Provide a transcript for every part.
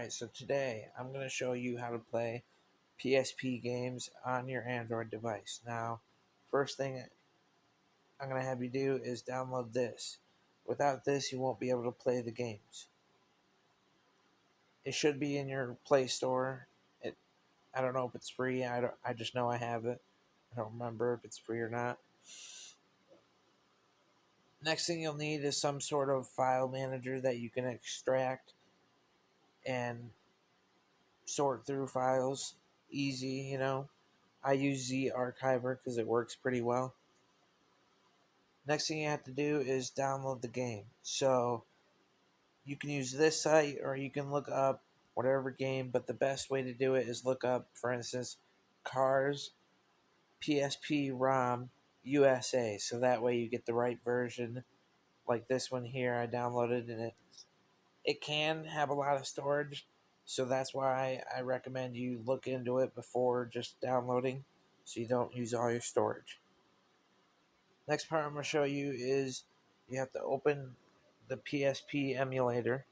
Alright, so today I'm going to show you how to play PSP games on your Android device. Now, first thing I'm going to have you do is download this. Without this, you won't be able to play the games. It should be in your Play Store. I don't know if it's free. I just know I have it. I don't remember if it's free or not. Next thing you'll need is some sort of file manager that you can extract and sort through files easy. I use Z Archiver because it works pretty well. Next thing you have to do is download the game. So you can use this site or you can look up whatever game, but the best way to do it is look up, for instance, Cars PSP ROM USA. So that way you get the right version. Like this one here, I downloaded, and it can have a lot of storage. So that's why I recommend you look into it before just downloading, so you don't use all your storage. Next part I'm going to show you is you have to open the PSP emulator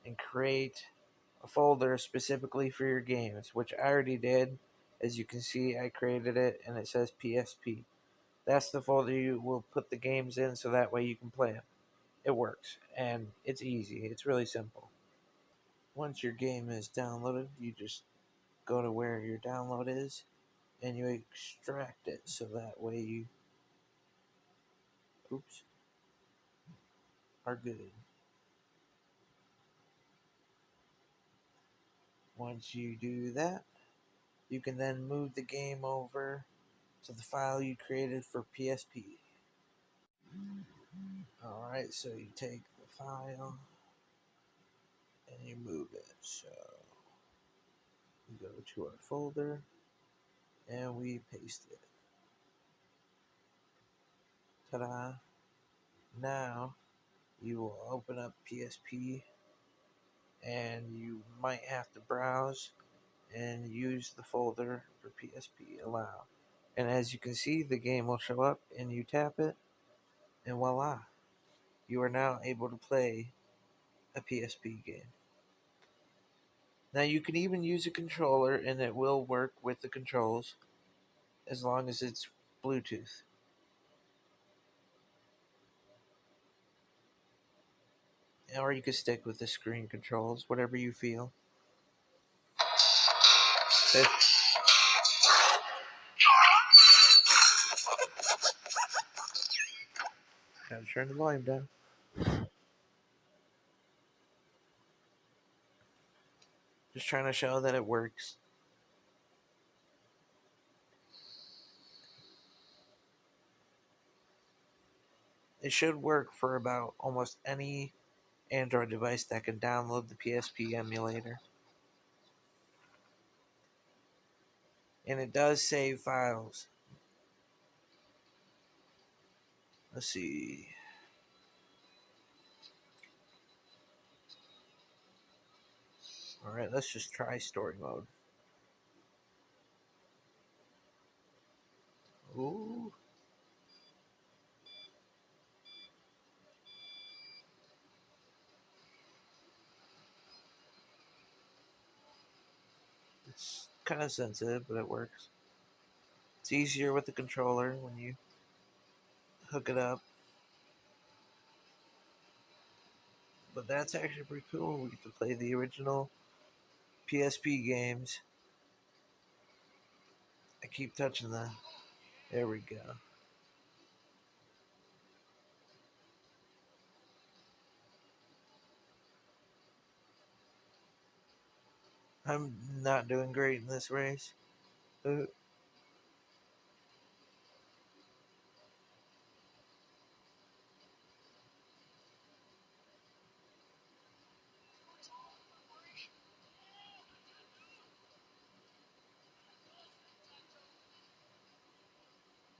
and create a folder specifically for your games, which I already did. As you can see, I created it and it says PSP. That's the folder you will put the games in, so that way you can play them. It works and it's easy. It's really simple. Once your game is downloaded, you just go to where your download is and you extract it, so that way you are good. Once you do that, you can then move the game over to the file you created for PSP. Alright, so you take the file and you move it. So we go to our folder and we paste it. Ta-da! Now you will open up PSP and you might have to browse and use the folder for PSP allow. And as you can see, the game will show up and you tap it and voila, you are now able to play a PSP game. Now you can even use a controller and it will work with the controls as long as it's Bluetooth. Or you can stick with the screen controls, whatever you feel. Okay. Gotta turn the volume down. Just trying to show that it works. It should work for about almost any Android device that can download the PSP emulator. And it does save files. Let's see. Alright, let's just try story mode. Ooh. It's kind of sensitive, but it works. It's easier with the controller when you hook it up. But that's actually pretty cool. We get to play the original PSP games. I keep touching that. There we go. I'm not doing great in this race.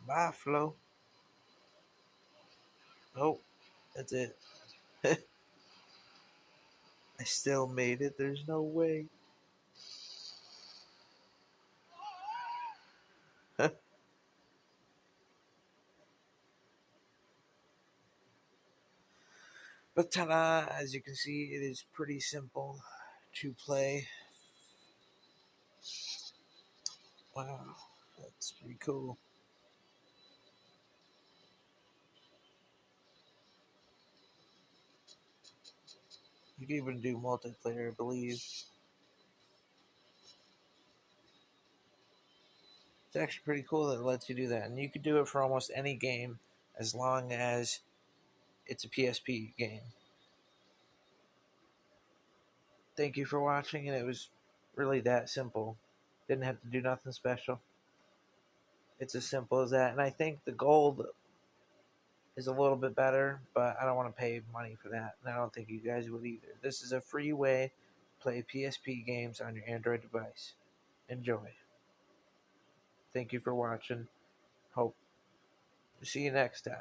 Bye, Flo. Oh, that's it. I still made it. There's no way. But ta-da! As you can see, it is pretty simple to play. Wow, that's pretty cool. You can even do multiplayer, I believe. It's actually pretty cool that it lets you do that. And you can do it for almost any game as long as it's a PSP game. Thank you for watching, and it was really that simple. Didn't have to do nothing special. It's as simple as that. And I think the gold is a little bit better, but I don't want to pay money for that. And I don't think you guys would either. This is a free way to play PSP games on your Android device. Enjoy. Thank you for watching. Hope to see you next time.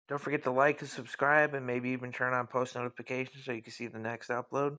Don't forget to like and subscribe and maybe even turn on post notifications so you can see the next upload.